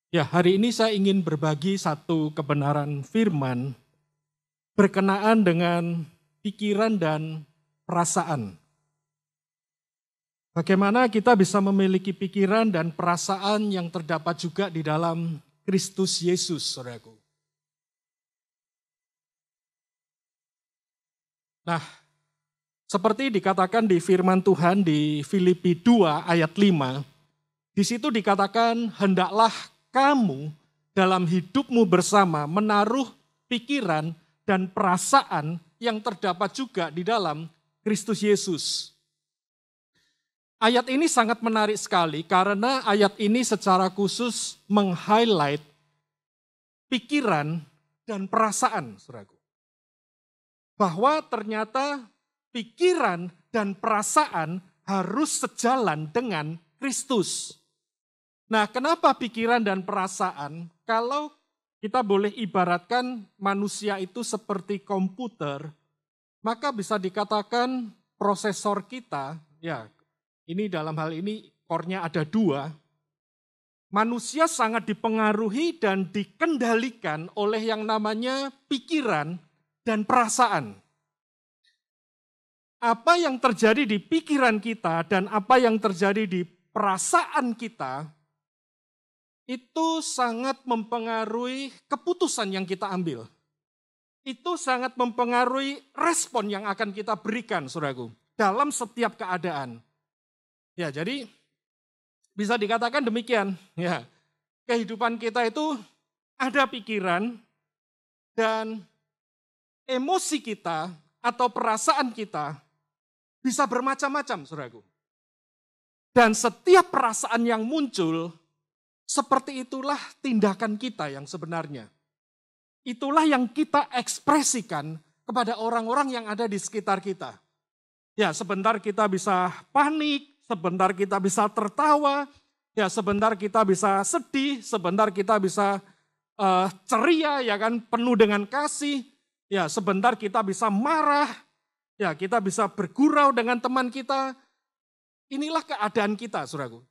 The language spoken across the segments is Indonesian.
Ya, hari ini saya ingin berbagi satu kebenaran firman berkenaan dengan pikiran dan perasaan. Bagaimana kita bisa memiliki pikiran dan perasaan yang terdapat juga di dalam Kristus Yesus, saudaraku. Nah, seperti dikatakan di firman Tuhan di Filipi 2 ayat 5, di situ dikatakan, hendaklah kamu dalam hidupmu bersama menaruh pikiran dan perasaan yang terdapat juga di dalam Kristus Yesus. Ayat ini sangat menarik sekali karena ayat ini secara khusus meng-highlight pikiran dan perasaan, saudaraku. Bahwa ternyata pikiran dan perasaan harus sejalan dengan Kristus. Nah, kenapa pikiran dan perasaan? Kalau kita boleh ibaratkan manusia itu seperti komputer, maka bisa dikatakan prosesor kita, ya ini dalam hal ini core-nya ada 2, manusia sangat dipengaruhi dan dikendalikan oleh yang namanya pikiran dan perasaan. Apa yang terjadi di pikiran kita dan apa yang terjadi di perasaan kita, itu sangat mempengaruhi keputusan yang kita ambil. Itu sangat mempengaruhi respon yang akan kita berikan, saudaraku, dalam setiap keadaan. Ya, jadi bisa dikatakan demikian. Ya, kehidupan kita itu ada pikiran dan emosi kita atau perasaan kita bisa bermacam-macam, saudaraku. Dan setiap perasaan yang muncul, seperti itulah tindakan kita yang sebenarnya. Itulah yang kita ekspresikan kepada orang-orang yang ada di sekitar kita. Ya, sebentar kita bisa panik, sebentar kita bisa tertawa, ya sebentar kita bisa sedih, sebentar kita bisa ceria, ya kan, penuh dengan kasih. Ya, sebentar kita bisa marah, ya kita bisa bergurau dengan teman kita. Inilah keadaan kita, saudaraku.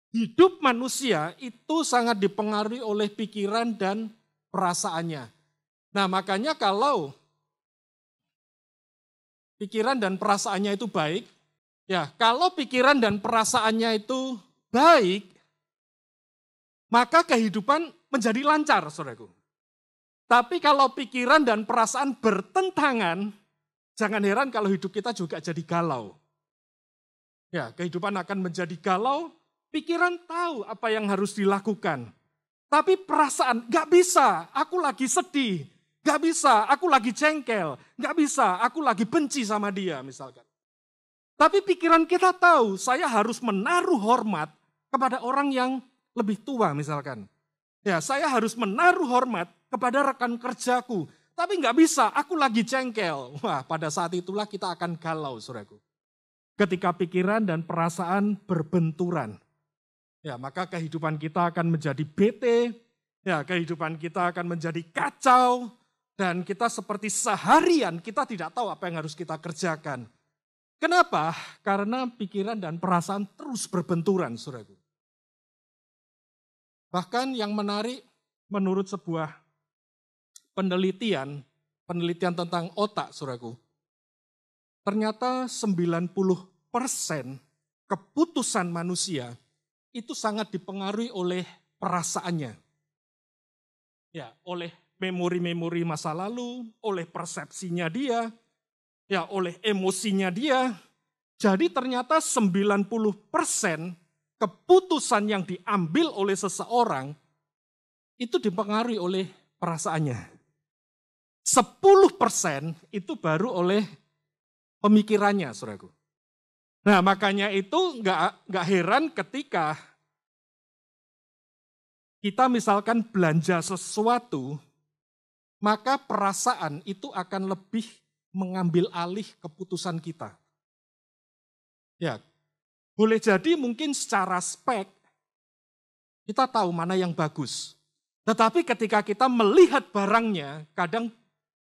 Hidup manusia itu sangat dipengaruhi oleh pikiran dan perasaannya. Nah, makanya kalau pikiran dan perasaannya itu baik, ya kalau pikiran dan perasaannya itu baik, maka kehidupan menjadi lancar, saudaraku. Tapi kalau pikiran dan perasaan bertentangan, jangan heran kalau hidup kita juga jadi galau. Ya, kehidupan akan menjadi galau. Pikiran tahu apa yang harus dilakukan. Tapi perasaan, gak bisa, aku lagi sedih. Gak bisa, aku lagi jengkel. Gak bisa, aku lagi benci sama dia misalkan. Tapi pikiran kita tahu, saya harus menaruh hormat kepada orang yang lebih tua misalkan. Ya, saya harus menaruh hormat kepada rekan kerjaku. Tapi gak bisa, aku lagi jengkel. Wah, pada saat itulah kita akan galau, saudaraku. Ketika pikiran dan perasaan berbenturan. Ya, maka kehidupan kita akan menjadi bete, ya, kehidupan kita akan menjadi kacau, dan kita seperti seharian kita tidak tahu apa yang harus kita kerjakan. Kenapa? Karena pikiran dan perasaan terus berbenturan, saudaraku. Bahkan yang menarik, menurut sebuah penelitian tentang otak, saudaraku, ternyata 90% keputusan manusia itu sangat dipengaruhi oleh perasaannya. Ya, oleh memori-memori masa lalu, oleh persepsinya dia, ya oleh emosinya dia. Jadi ternyata 90% keputusan yang diambil oleh seseorang itu dipengaruhi oleh perasaannya. 10% itu baru oleh pemikirannya, saudaraku. Nah, makanya itu nggak heran ketika kita misalkan belanja sesuatu, maka perasaan itu akan lebih mengambil alih keputusan kita. Ya, boleh jadi mungkin secara spek kita tahu mana yang bagus. Tetapi ketika kita melihat barangnya, kadang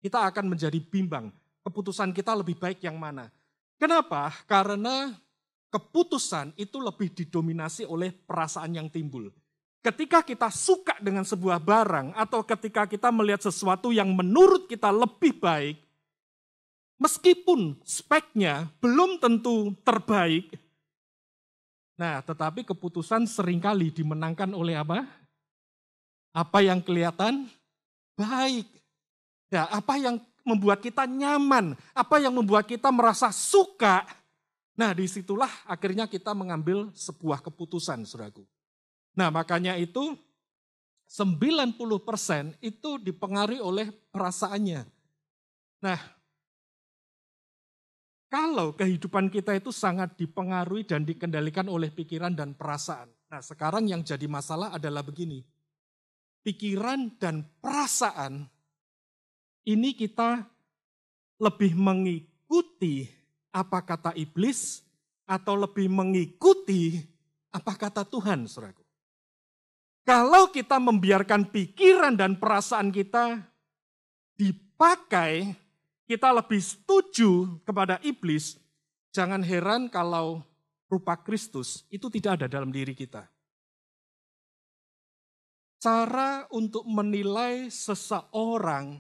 kita akan menjadi bimbang. Keputusan kita lebih baik yang mana? Kenapa? Karena keputusan itu lebih didominasi oleh perasaan yang timbul. ketika kita suka dengan sebuah barang atau ketika kita melihat sesuatu yang menurut kita lebih baik, meskipun speknya belum tentu terbaik, nah tetapi keputusan seringkali dimenangkan oleh apa? Apa yang kelihatan baik. Ya, apa yang membuat kita nyaman, apa yang membuat kita merasa suka. Nah, disitulah akhirnya kita mengambil sebuah keputusan, saudaraku. Nah, makanya itu 90% itu dipengaruhi oleh perasaannya. Nah, kalau kehidupan kita itu sangat dipengaruhi dan dikendalikan oleh pikiran dan perasaan. Nah, sekarang yang jadi masalah adalah begini. Pikiran dan perasaan ini kita lebih mengikuti apa kata iblis atau lebih mengikuti apa kata Tuhan, saudaraku. Kalau kita membiarkan pikiran dan perasaan kita dipakai, kita lebih setuju kepada iblis, jangan heran kalau rupa Kristus itu tidak ada dalam diri kita. Cara untuk menilai seseorang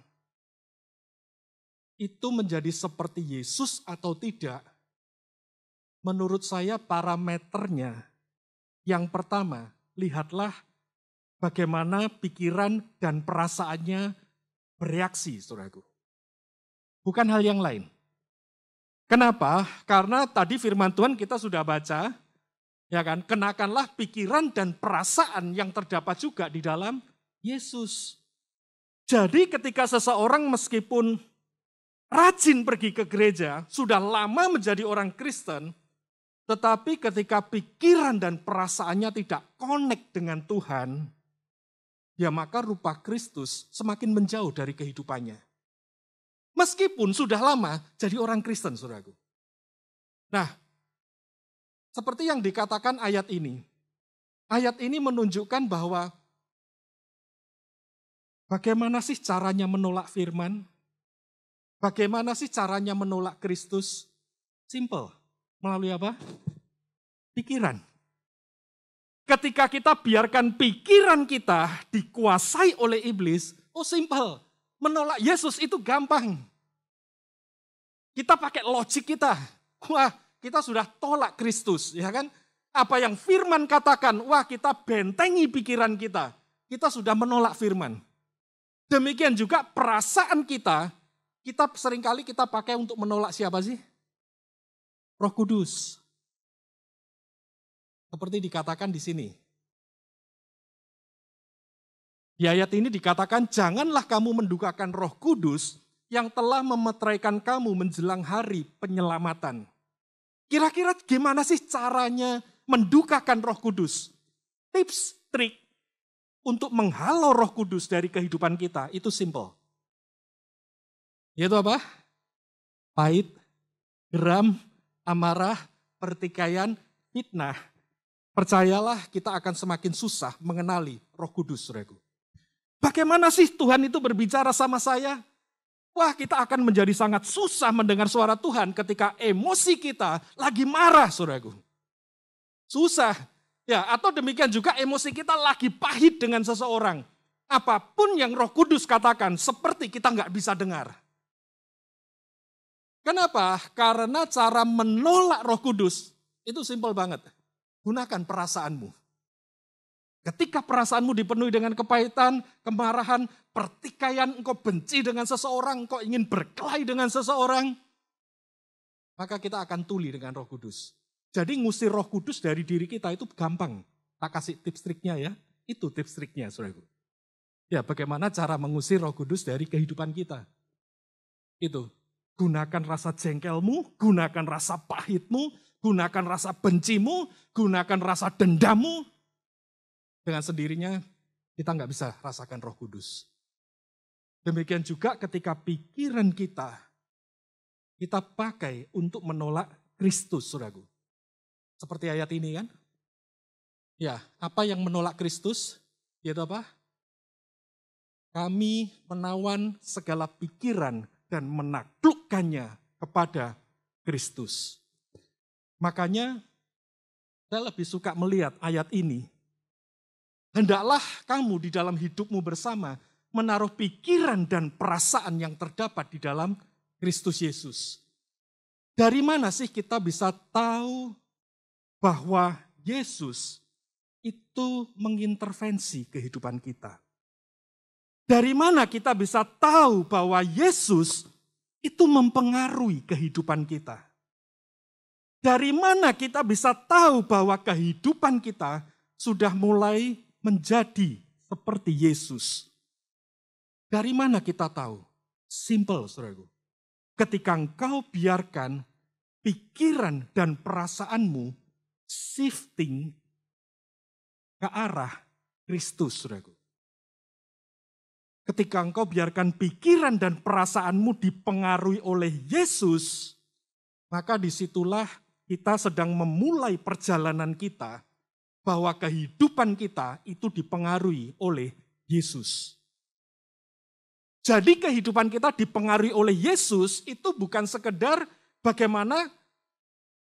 itu menjadi seperti Yesus atau tidak, menurut saya parameternya, yang pertama, lihatlah bagaimana pikiran dan perasaannya bereaksi, saudaraku. Bukan hal yang lain. Kenapa? Karena tadi firman Tuhan kita sudah baca, ya kan? Kenakanlah pikiran dan perasaan yang terdapat juga di dalam Yesus. Jadi ketika seseorang meskipun rajin pergi ke gereja, sudah lama menjadi orang Kristen, tetapi ketika pikiran dan perasaannya tidak connect dengan Tuhan, ya maka rupa Kristus semakin menjauh dari kehidupannya. Meskipun sudah lama jadi orang Kristen, saudaraku. Nah, seperti yang dikatakan ayat ini menunjukkan bahwa bagaimana sih caranya menolak firman? Bagaimana sih caranya menolak Kristus? Simple. Melalui apa? Pikiran. Ketika kita biarkan pikiran kita dikuasai oleh iblis, simple. Menolak Yesus itu gampang. Kita pakai logik kita. Wah, kita sudah tolak Kristus, ya kan? Apa yang firman katakan, wah kita bentengi pikiran kita. Kita sudah menolak firman. Demikian juga perasaan kita seringkali kita pakai untuk menolak siapa sih? Roh Kudus. Seperti dikatakan di sini. Di ayat ini dikatakan, janganlah kamu mendukakan Roh Kudus yang telah memeteraikan kamu menjelang hari penyelamatan. Kira-kira gimana sih caranya mendukakan Roh Kudus? Tips, trik untuk menghalau Roh Kudus dari kehidupan kita itu simple. Yaitu apa? Pahit, geram, amarah, pertikaian, fitnah. Percayalah kita akan semakin susah mengenali Roh Kudus, saudaraku. Bagaimana sih Tuhan itu berbicara sama saya? Wah, kita akan menjadi sangat susah mendengar suara Tuhan ketika emosi kita lagi marah, saudaraku. Susah. Ya, atau demikian juga emosi kita lagi pahit dengan seseorang. Apapun yang Roh Kudus katakan, seperti kita nggak bisa dengar. Kenapa? Karena cara menolak Roh Kudus itu simpel banget. Gunakan perasaanmu. Ketika perasaanmu dipenuhi dengan kepahitan, kemarahan, pertikaian, engkau benci dengan seseorang, engkau ingin berkelahi dengan seseorang, maka kita akan tuli dengan Roh Kudus. Jadi ngusir Roh Kudus dari diri kita itu gampang. Tak kasih tips triknya ya. Itu tips triknya, saudaraku. Ya, bagaimana cara mengusir Roh Kudus dari kehidupan kita? Itu. Gunakan rasa jengkelmu, gunakan rasa pahitmu, gunakan rasa bencimu, gunakan rasa dendammu. Dengan sendirinya kita nggak bisa rasakan Roh Kudus. Demikian juga ketika pikiran kita pakai untuk menolak Kristus, saudaraku. Seperti ayat ini kan. Ya, apa yang menolak Kristus? Yaitu apa? Kami menawan segala pikiran dan menaklukkannya kepada Kristus. Makanya saya lebih suka melihat ayat ini Hendaklah kamu di dalam hidupmu bersama menaruh pikiran dan perasaan yang terdapat di dalam Kristus Yesus. Dari mana sih kita bisa tahu bahwa Yesus itu mengintervensi kehidupan kita? Dari mana kita bisa tahu bahwa Yesus itu mempengaruhi kehidupan kita? Dari mana kita bisa tahu bahwa kehidupan kita sudah mulai menjadi seperti Yesus? Dari mana kita tahu? Simple, saudaraku. Ketika engkau biarkan pikiran dan perasaanmu shifting ke arah Kristus, saudaraku. Ketika engkau biarkan pikiran dan perasaanmu dipengaruhi oleh Yesus, maka disitulah kita sedang memulai perjalanan kita bahwa kehidupan kita itu dipengaruhi oleh Yesus. Jadi kehidupan kita dipengaruhi oleh Yesus itu bukan sekedar bagaimana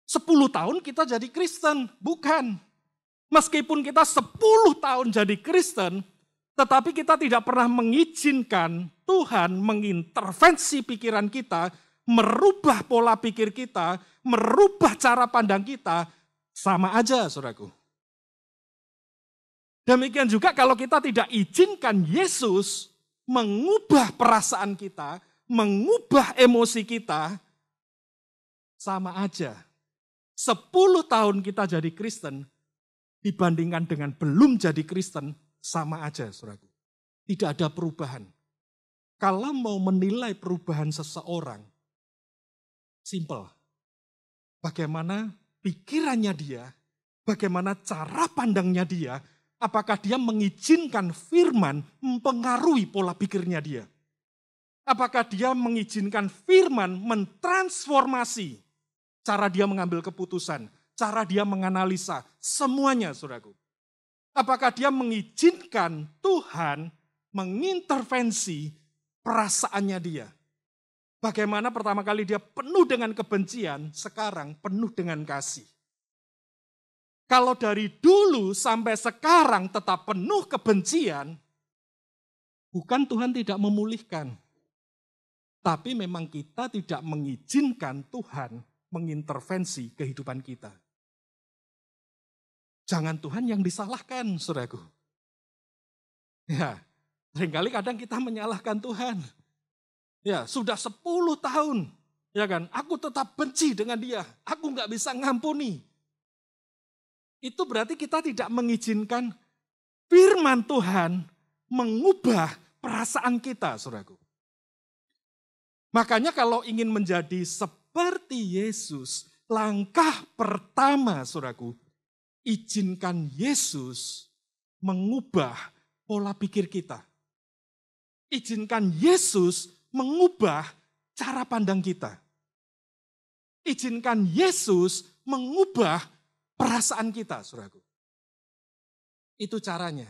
10 tahun kita jadi Kristen. Bukan. Meskipun kita 10 tahun jadi Kristen, tetapi kita tidak pernah mengizinkan Tuhan mengintervensi pikiran kita, merubah pola pikir kita, merubah cara pandang kita, sama aja, saudaraku. Demikian juga kalau kita tidak izinkan Yesus mengubah perasaan kita, mengubah emosi kita, sama aja. 10 tahun kita jadi Kristen, dibandingkan dengan belum jadi Kristen, sama aja, saudaraku. Tidak ada perubahan. Kalau mau menilai perubahan seseorang, simple. Bagaimana pikirannya dia, bagaimana cara pandangnya dia, apakah dia mengizinkan firman mempengaruhi pola pikirnya dia? Apakah dia mengizinkan firman mentransformasi cara dia mengambil keputusan, cara dia menganalisa, semuanya, saudaraku. Apakah dia mengizinkan Tuhan mengintervensi perasaannya dia? Bagaimana pertama kali dia penuh dengan kebencian, sekarang penuh dengan kasih. Kalau dari dulu sampai sekarang tetap penuh kebencian, bukan Tuhan tidak memulihkan. Tapi memang kita tidak mengizinkan Tuhan mengintervensi kehidupan kita. Jangan Tuhan yang disalahkan, saudaraku. Ya, seringkali kadang kita menyalahkan Tuhan. Ya, sudah 10 tahun, ya kan, aku tetap benci dengan dia, aku nggak bisa ngampuni. Itu berarti kita tidak mengizinkan firman Tuhan mengubah perasaan kita, saudaraku. Makanya kalau ingin menjadi seperti Yesus, langkah pertama, saudaraku, izinkan Yesus mengubah pola pikir kita. Izinkan Yesus mengubah cara pandang kita. Izinkan Yesus mengubah perasaan kita, saudaraku. Itu caranya.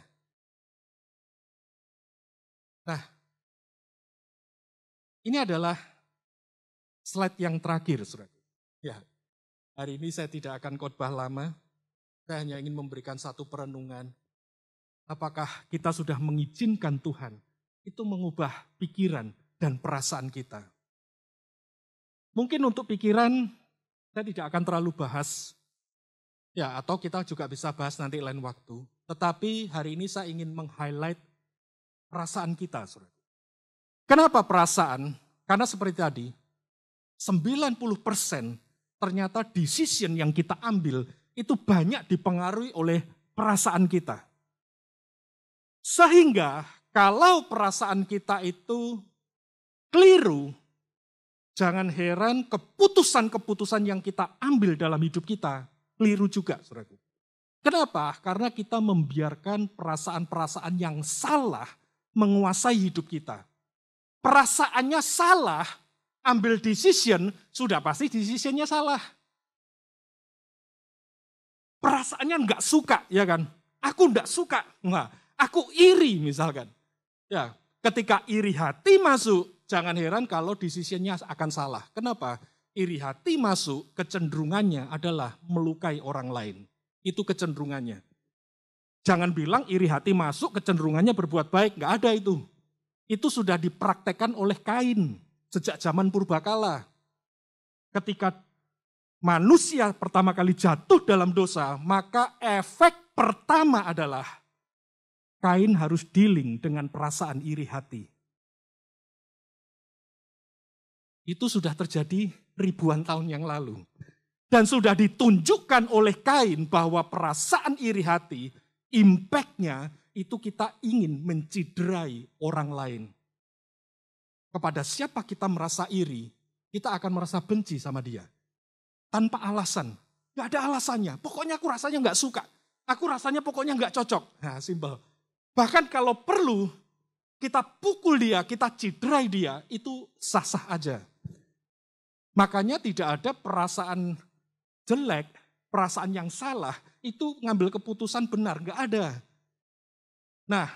Nah, ini adalah slide yang terakhir, saudaraku. Ya, hari ini saya tidak akan khotbah lama. Saya hanya ingin memberikan satu perenungan. Apakah kita sudah mengizinkan Tuhan itu mengubah pikiran dan perasaan kita? Mungkin untuk pikiran, saya tidak akan terlalu bahas. Ya, atau kita juga bisa bahas nanti lain waktu. Tetapi hari ini saya ingin meng-highlight perasaan kita, saudara. Kenapa perasaan? Karena seperti tadi, 90% ternyata decision yang kita ambil itu banyak dipengaruhi oleh perasaan kita. Sehingga kalau perasaan kita itu keliru, jangan heran keputusan-keputusan yang kita ambil dalam hidup kita keliru juga, saudaraku. Kenapa? Karena kita membiarkan perasaan-perasaan yang salah menguasai hidup kita. Perasaannya salah, ambil decision, sudah pasti decisionnya salah. Perasaannya enggak suka, ya kan? Aku enggak suka, enggak. Aku iri misalkan. Ya, ketika iri hati masuk, jangan heran kalau decisionnya akan salah. Kenapa? Iri hati masuk, kecenderungannya adalah melukai orang lain. Itu kecenderungannya. Jangan bilang iri hati masuk kecenderungannya berbuat baik, nggak ada itu. Itu sudah dipraktekkan oleh Kain sejak zaman purbakala. Ketika manusia pertama kali jatuh dalam dosa, maka efek pertama adalah Kain harus dealing dengan perasaan iri hati. Itu sudah terjadi ribuan tahun yang lalu. Dan sudah ditunjukkan oleh Kain bahwa perasaan iri hati, impact-nya itu kita ingin menciderai orang lain. Kepada siapa kita merasa iri, kita akan merasa benci sama dia. Tanpa alasan. Gak ada alasannya. Pokoknya aku rasanya gak suka. Aku rasanya pokoknya gak cocok. Nah, simpel. Bahkan kalau perlu, kita pukul dia, kita ciderai dia, itu sah-sah aja. Makanya tidak ada perasaan jelek, perasaan yang salah, itu ngambil keputusan benar, gak ada. Nah,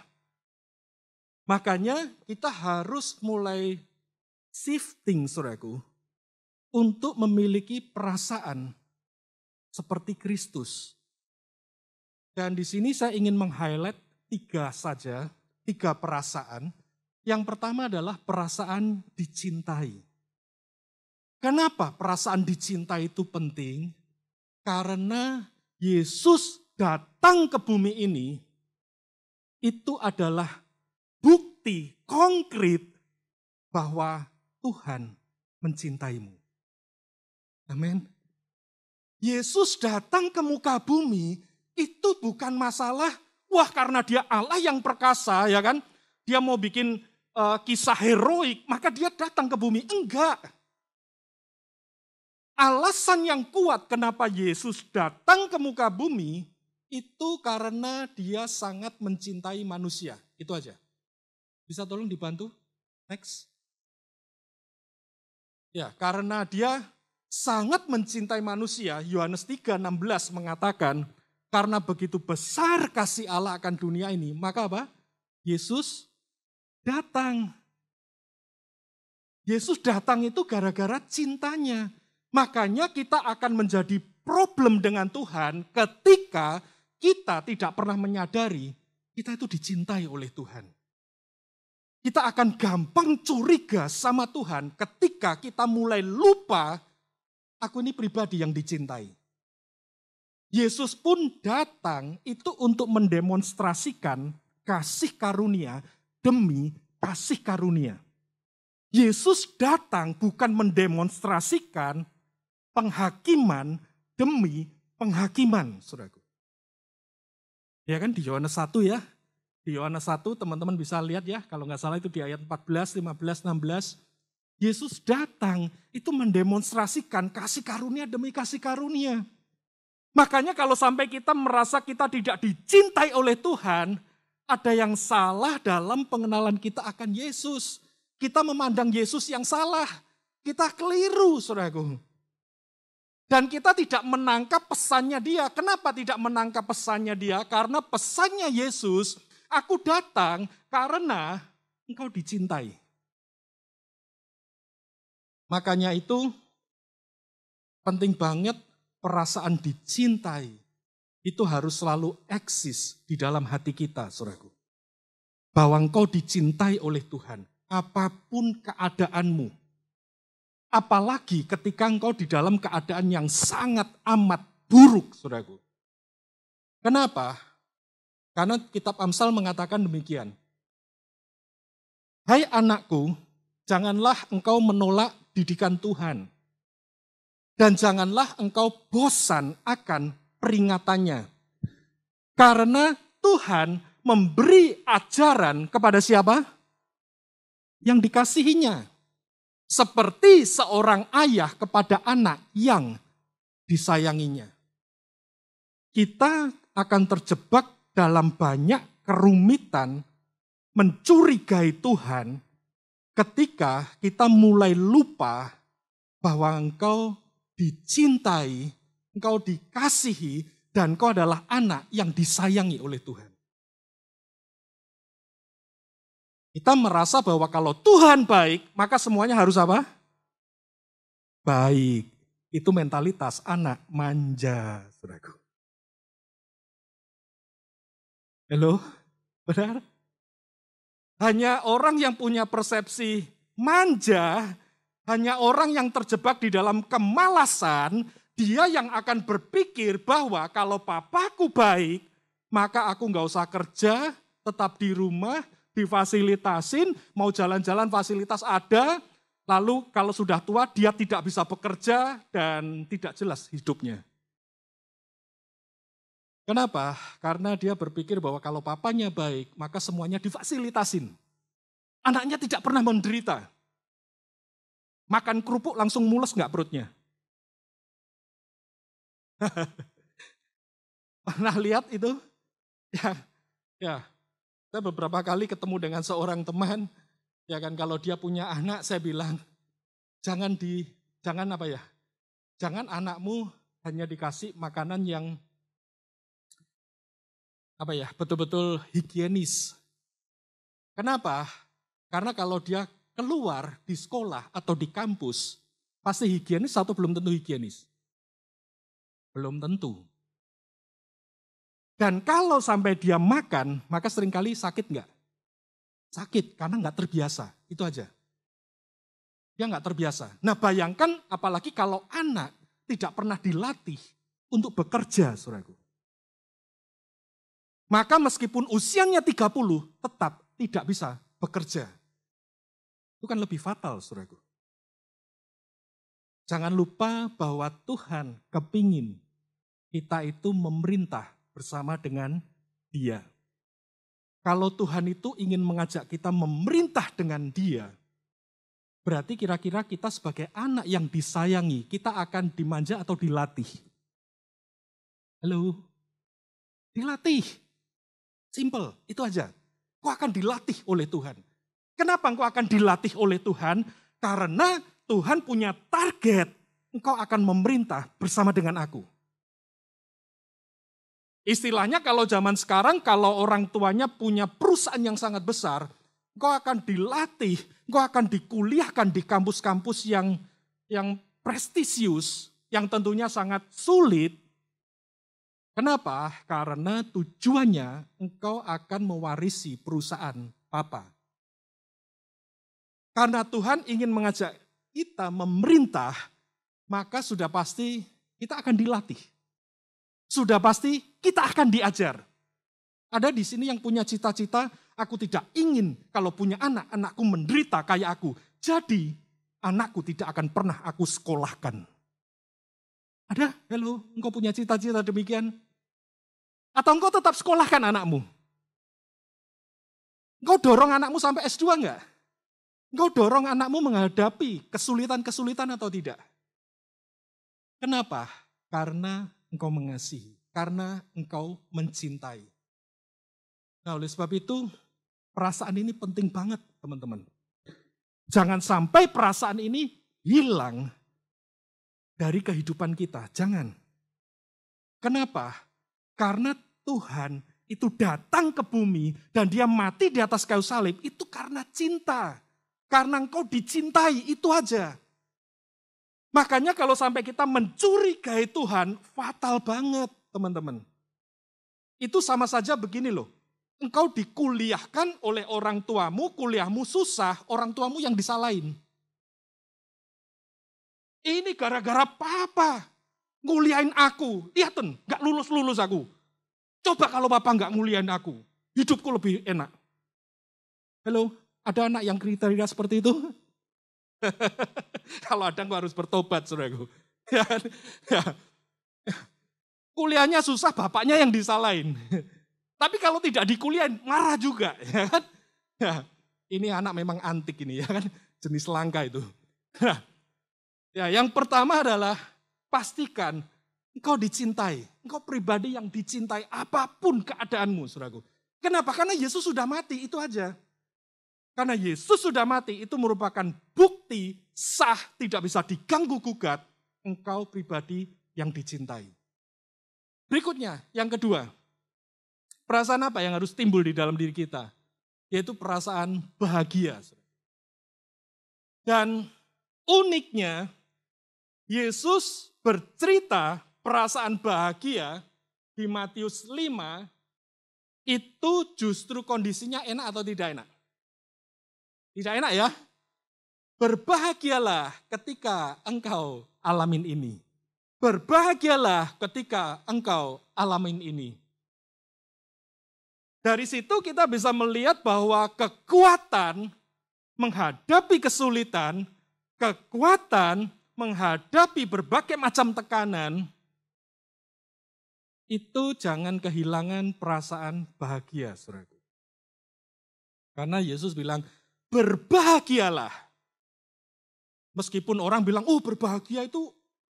makanya kita harus mulai shifting, saudaraku, untuk memiliki perasaan seperti Kristus. Dan di sini saya ingin meng-highlight 3 perasaan. Yang pertama adalah perasaan dicintai. Kenapa perasaan dicintai itu penting? Karena Yesus datang ke bumi ini, itu adalah bukti konkret bahwa Tuhan mencintaimu. Amin. Yesus datang ke muka bumi, itu bukan masalah, wah karena dia Allah yang perkasa, ya kan? Dia mau bikin kisah heroik, maka dia datang ke bumi. Enggak. Alasan yang kuat kenapa Yesus datang ke muka bumi, itu karena dia sangat mencintai manusia. Itu aja. Bisa tolong dibantu? Next. Ya, karena dia sangat mencintai manusia, Yohanes 3:16 mengatakan, karena begitu besar kasih Allah akan dunia ini, maka apa? Yesus datang. Yesus datang itu gara-gara cintanya. Makanya kita akan menjadi problem dengan Tuhan ketika kita tidak pernah menyadari kita itu dicintai oleh Tuhan. Kita akan gampang curiga sama Tuhan ketika kita mulai lupa, aku ini pribadi yang dicintai. Yesus pun datang itu untuk mendemonstrasikan kasih karunia demi kasih karunia. Yesus datang bukan mendemonstrasikan penghakiman demi penghakiman, saudaraku. Ya kan di Yohanes 1 ya. Di Yohanes 1 teman-teman bisa lihat ya, kalau nggak salah itu di ayat 14, 15, 16. Yesus datang itu mendemonstrasikan kasih karunia demi kasih karunia. Makanya kalau sampai kita merasa kita tidak dicintai oleh Tuhan, ada yang salah dalam pengenalan kita akan Yesus. Kita memandang Yesus yang salah. Kita keliru, saudaraku. Dan kita tidak menangkap pesannya dia. Kenapa tidak menangkap pesannya dia? Karena pesannya Yesus, aku datang karena engkau dicintai. Makanya itu penting banget perasaan dicintai. Itu harus selalu eksis di dalam hati kita, saudaraku. Bahwa engkau dicintai oleh Tuhan. Apapun keadaanmu. Apalagi ketika engkau di dalam keadaan yang sangat amat buruk, saudaraku. Kenapa? Karena kitab Amsal mengatakan demikian. Hai anakku, janganlah engkau menolak didikan Tuhan. Dan janganlah engkau bosan akan peringatannya. Karena Tuhan memberi ajaran kepada siapa? Yang dikasihinya. Seperti seorang ayah kepada anak yang disayanginya. Kita akan terjebak dalam banyak kerumitan mencurigai Tuhan ketika kita mulai lupa bahwa engkau dicintai, engkau dikasihi, dan engkau adalah anak yang disayangi oleh Tuhan. Kita merasa bahwa kalau Tuhan baik, maka semuanya harus apa? Baik. Itu mentalitas anak manja, saudaraku. Halo, benar? Hanya orang yang punya persepsi manja, hanya orang yang terjebak di dalam kemalasan, dia yang akan berpikir bahwa kalau papaku baik, maka aku nggak usah kerja, tetap di rumah, difasilitasin, mau jalan-jalan fasilitas ada, lalu kalau sudah tua dia tidak bisa bekerja dan tidak jelas hidupnya. Kenapa? Karena dia berpikir bahwa kalau papanya baik, maka semuanya difasilitasin. Anaknya tidak pernah menderita. Makan kerupuk langsung mules nggak perutnya? Pernah lihat itu? Ya, ya. Saya beberapa kali ketemu dengan seorang teman, ya kan kalau dia punya anak, saya bilang, jangan jangan anakmu hanya dikasih makanan yang betul-betul higienis. Kenapa? Karena kalau dia keluar di sekolah atau di kampus, pasti higienis atau belum tentu higienis? Belum tentu. Dan kalau sampai dia makan, maka seringkali sakit nggak? Sakit, karena nggak terbiasa. Itu aja. Dia nggak terbiasa. Nah bayangkan apalagi kalau anak tidak pernah dilatih untuk bekerja, saudaraku. Maka meskipun usianya 30, tetap tidak bisa bekerja. Itu kan lebih fatal, saudaraku. Jangan lupa bahwa Tuhan kepingin kita itu memerintah bersama dengan Dia. Kalau Tuhan itu ingin mengajak kita memerintah dengan Dia, berarti kira-kira kita sebagai anak yang disayangi, kita akan dimanja atau dilatih? Halo? Dilatih. Simple, itu aja. Kau akan dilatih oleh Tuhan. Kenapa engkau akan dilatih oleh Tuhan? Karena Tuhan punya target, engkau akan memerintah bersama dengan aku. Istilahnya kalau zaman sekarang, kalau orang tuanya punya perusahaan yang sangat besar, engkau akan dilatih, engkau akan dikuliahkan di kampus-kampus yang prestisius, yang tentunya sangat sulit. Kenapa? Karena tujuannya engkau akan mewarisi perusahaan Papa. Karena Tuhan ingin mengajak kita memerintah, maka sudah pasti kita akan dilatih. Sudah pasti kita akan diajar. Ada di sini yang punya cita-cita, aku tidak ingin kalau punya anak, anakku menderita kayak aku. Jadi anakku tidak akan pernah aku sekolahkan. Ada? Halo, engkau punya cita-cita demikian? Atau engkau tetap sekolahkan anakmu? Engkau dorong anakmu sampai S2 enggak? Engkau dorong anakmu menghadapi kesulitan-kesulitan atau tidak? Kenapa? Karena engkau mengasihi. Karena engkau mencintai. Nah oleh sebab itu, perasaan ini penting banget teman-teman. Jangan sampai perasaan ini hilang dari kehidupan kita. Jangan. Kenapa? Karena Tuhan itu datang ke bumi dan dia mati di atas kayu salib itu karena cinta. Karena engkau dicintai, itu aja. Makanya kalau sampai kita mencurigai Tuhan, fatal banget teman-teman. Itu sama saja begini loh. Engkau dikuliahkan oleh orang tuamu, kuliahmu susah, orang tuamu yang disalahin. Ini gara-gara papa. Nguliain aku, lihatin, gak lulus-lulus aku. Coba kalau papa gak nguliain aku, hidupku lebih enak. Halo, ada anak yang kriteria seperti itu? Kalau ada, aku harus bertobat, saudaraku. Ya. Kuliahnya susah, bapaknya yang disalahin. Tapi kalau tidak dikuliahin, marah juga. Ya kan? Ini anak memang antik ini, ya kan? Jenis langka itu. Ya, yang pertama adalah pastikan engkau dicintai. Engkau pribadi yang dicintai apapun keadaanmu, saudaraku. Kenapa? Karena Yesus sudah mati, itu aja. Karena Yesus sudah mati, itu merupakan bukti sah, tidak bisa diganggu-gugat. Engkau pribadi yang dicintai. Berikutnya, yang kedua. Perasaan apa yang harus timbul di dalam diri kita? Yaitu perasaan bahagia. Dan uniknya, Yesus bercerita perasaan bahagia di Matius 5 itu justru kondisinya enak atau tidak enak? Tidak enak ya? Berbahagialah ketika engkau alamin ini. Berbahagialah ketika engkau alamin ini. Dari situ kita bisa melihat bahwa kekuatan menghadapi kesulitan, kekuatan menghadapi berbagai macam tekanan, itu jangan kehilangan perasaan bahagia, saudaraku. Karena Yesus bilang, berbahagialah. Meskipun orang bilang, oh berbahagia itu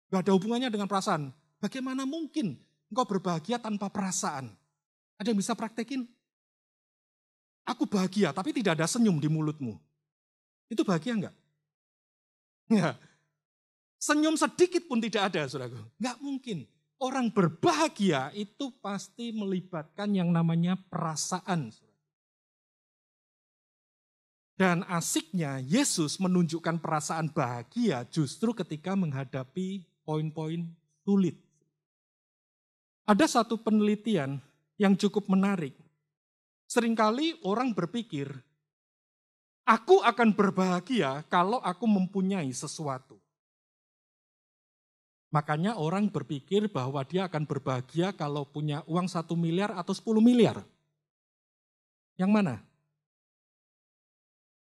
gak ada hubungannya dengan perasaan. Bagaimana mungkin engkau berbahagia tanpa perasaan? Ada yang bisa praktekin? Aku bahagia, tapi tidak ada senyum di mulutmu. Itu bahagia enggak? Ya. Senyum sedikit pun tidak ada, saudaraku. Enggak mungkin. Orang berbahagia itu pasti melibatkan yang namanya perasaan. Dan asiknya Yesus menunjukkan perasaan bahagia justru ketika menghadapi poin-poin sulit. Ada satu penelitian yang cukup menarik. Seringkali orang berpikir, aku akan berbahagia kalau aku mempunyai sesuatu. Makanya orang berpikir bahwa dia akan berbahagia kalau punya uang 1 miliar atau 10 miliar. Yang mana?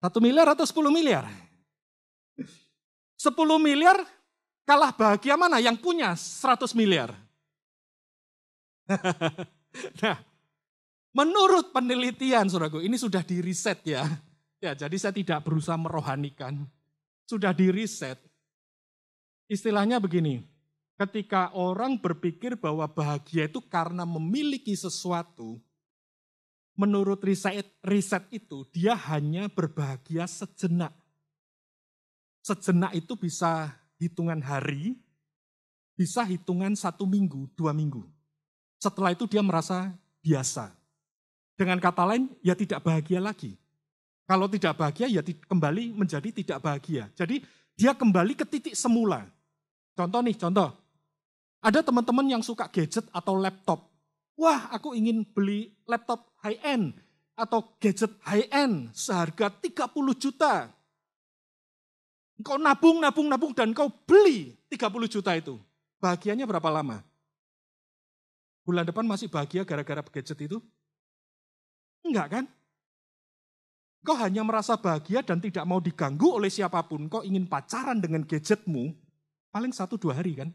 1 miliar atau 10 miliar? 10 miliar kalah bahagia mana? Yang punya 100 miliar. Nah, menurut penelitian, saudaraku, ini sudah diriset ya. Ya, jadi saya tidak berusaha merohanikan. Sudah diriset. Istilahnya begini, ketika orang berpikir bahwa bahagia itu karena memiliki sesuatu, menurut riset itu dia hanya berbahagia sejenak. Sejenak itu bisa hitungan hari, bisa hitungan 1 minggu, 2 minggu. Setelah itu dia merasa biasa. Dengan kata lain, ya tidak bahagia lagi. Kalau tidak bahagia, ya kembali menjadi tidak bahagia. Jadi dia kembali ke titik semula. Contoh. Ada teman-teman yang suka gadget atau laptop. Wah, aku ingin beli laptop high-end atau gadget high-end seharga 30 juta. Engkau nabung dan kau beli 30 juta itu. Bahagianya berapa lama? Bulan depan masih bahagia gara-gara gadget itu? Enggak kan? Kau hanya merasa bahagia dan tidak mau diganggu oleh siapapun. Kau ingin pacaran dengan gadgetmu, paling 1-2 hari kan?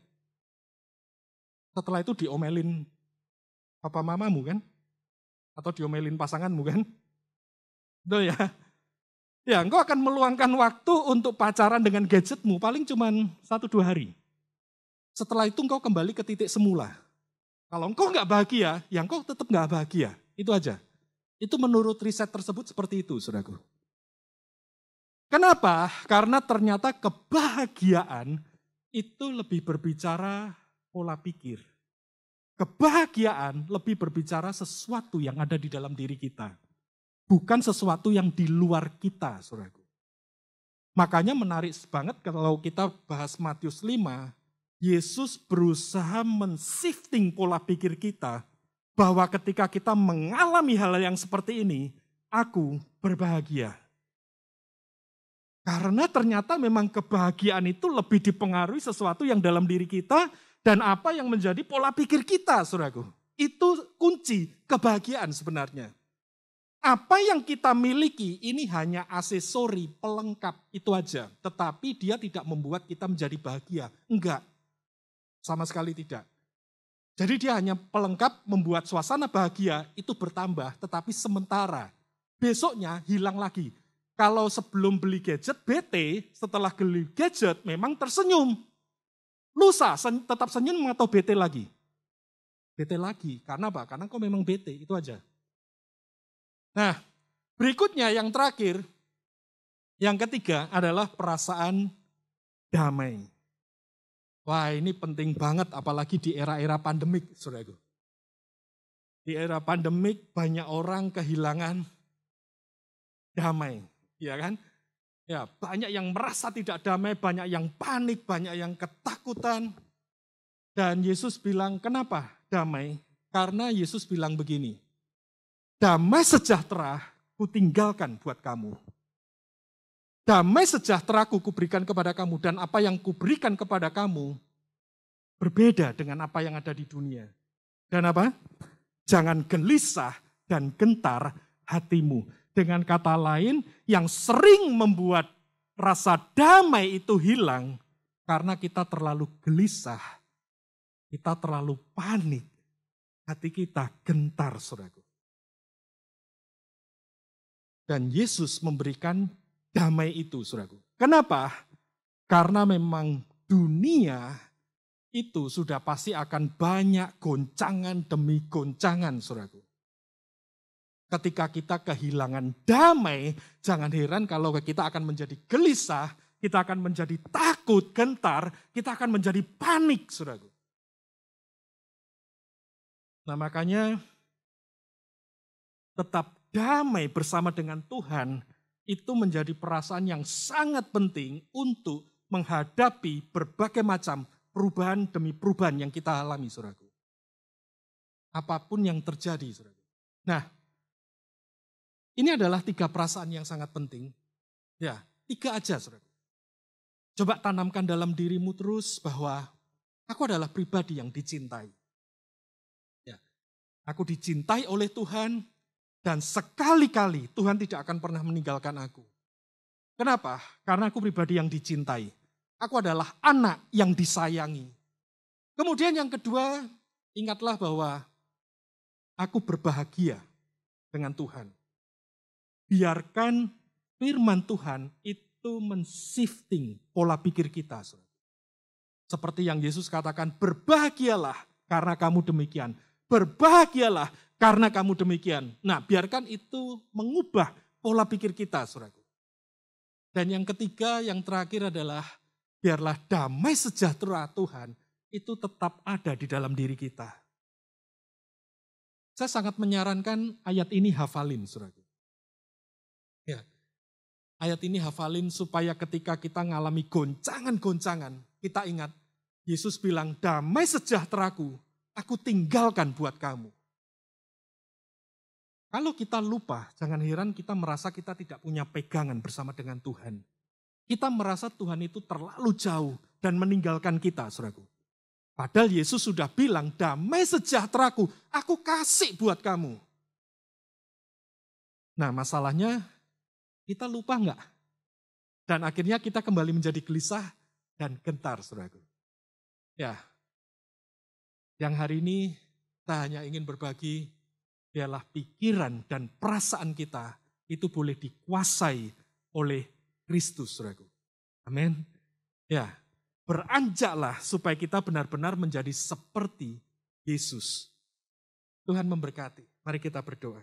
Setelah itu diomelin papa mamamu kan? Atau diomelin pasanganmu kan? Betul ya? Ya, engkau akan meluangkan waktu untuk pacaran dengan gadgetmu paling cuma 1-2 hari. Setelah itu engkau kembali ke titik semula. Kalau engkau nggak bahagia, ya engkau tetap nggak bahagia. Itu aja. Itu menurut riset tersebut seperti itu, saudaraku. Kenapa? Karena ternyata kebahagiaan itu lebih berbicara pola pikir. Kebahagiaan lebih berbicara sesuatu yang ada di dalam diri kita. Bukan sesuatu yang di luar kita, saudaraku. Makanya menarik banget kalau kita bahas Matius 5, Yesus berusaha men-shifting pola pikir kita bahwa ketika kita mengalami hal yang seperti ini, aku berbahagia. Karena ternyata memang kebahagiaan itu lebih dipengaruhi sesuatu yang dalam diri kita dan apa yang menjadi pola pikir kita, saudaraku. Itu kunci kebahagiaan sebenarnya. Apa yang kita miliki ini hanya aksesori, pelengkap, itu aja. Tetapi dia tidak membuat kita menjadi bahagia. Enggak, sama sekali tidak. Jadi dia hanya pelengkap membuat suasana bahagia itu bertambah, tetapi sementara. Besoknya hilang lagi. Kalau sebelum beli gadget, bete, setelah beli gadget memang tersenyum. Lusa tetap senyum atau bete lagi? Bete lagi, karena apa? Karena kau memang bete, itu aja. Nah, berikutnya yang terakhir, yang ketiga adalah perasaan damai. Wah, ini penting banget apalagi di era-era pandemik, saudaraku. Di era pandemik banyak orang kehilangan damai, ya kan? Ya, banyak yang merasa tidak damai, banyak yang panik, banyak yang ketakutan. Dan Yesus bilang, kenapa damai? Karena Yesus bilang begini, damai sejahtera kutinggalkan buat kamu. Damai sejahtera kuberikan kepada kamu, dan apa yang kuberikan kepada kamu berbeda dengan apa yang ada di dunia. Dan apa? Jangan gelisah dan gentar hatimu. Dengan kata lain, yang sering membuat rasa damai itu hilang karena kita terlalu gelisah, kita terlalu panik, hati kita gentar, saudaraku. Dan Yesus memberikan damai itu, saudaraku. Kenapa? Karena memang dunia itu sudah pasti akan banyak goncangan demi goncangan, saudaraku. Ketika kita kehilangan damai, jangan heran kalau kita akan menjadi gelisah, kita akan menjadi takut, gentar, kita akan menjadi panik, saudaraku. Nah, makanya tetap damai bersama dengan Tuhan itu menjadi perasaan yang sangat penting untuk menghadapi berbagai macam perubahan demi perubahan yang kita alami, saudaraku. Apapun yang terjadi, saudaraku. Nah, ini adalah 3 perasaan yang sangat penting. Ya, 3 aja, saudaraku. Coba tanamkan dalam dirimu terus bahwa aku adalah pribadi yang dicintai. Ya, aku dicintai oleh Tuhan, dan sekali-kali Tuhan tidak akan pernah meninggalkan aku. Kenapa? Karena aku pribadi yang dicintai. Aku adalah anak yang disayangi. Kemudian yang kedua, ingatlah bahwa aku berbahagia dengan Tuhan. Biarkan firman Tuhan itu men-shifting pola pikir kita. Seperti yang Yesus katakan, berbahagialah karena kamu demikian. Berbahagialah karena kamu demikian. Nah, biarkan itu mengubah pola pikir kita, saudaraku. Dan yang ketiga, yang terakhir adalah biarlah damai sejahtera Tuhan itu tetap ada di dalam diri kita. Saya sangat menyarankan ayat ini hafalin, saudaraku. Ya, ayat ini hafalin supaya ketika kita ngalami goncangan-goncangan, kita ingat Yesus bilang, damai sejahteraku, aku tinggalkan buat kamu. Kalau kita lupa, jangan heran kita merasa kita tidak punya pegangan bersama dengan Tuhan. Kita merasa Tuhan itu terlalu jauh dan meninggalkan kita, saudaraku. Padahal Yesus sudah bilang, damai sejahteraku, aku kasih buat kamu. Nah, masalahnya kita lupa enggak? Dan akhirnya kita kembali menjadi gelisah dan gentar, saudaraku. Ya, yang hari ini kita hanya ingin berbagi, biarlah pikiran dan perasaan kita itu boleh dikuasai oleh Kristus, saudaraku. Amin. Ya, beranjaklah supaya kita benar-benar menjadi seperti Yesus. Tuhan memberkati. Mari kita berdoa.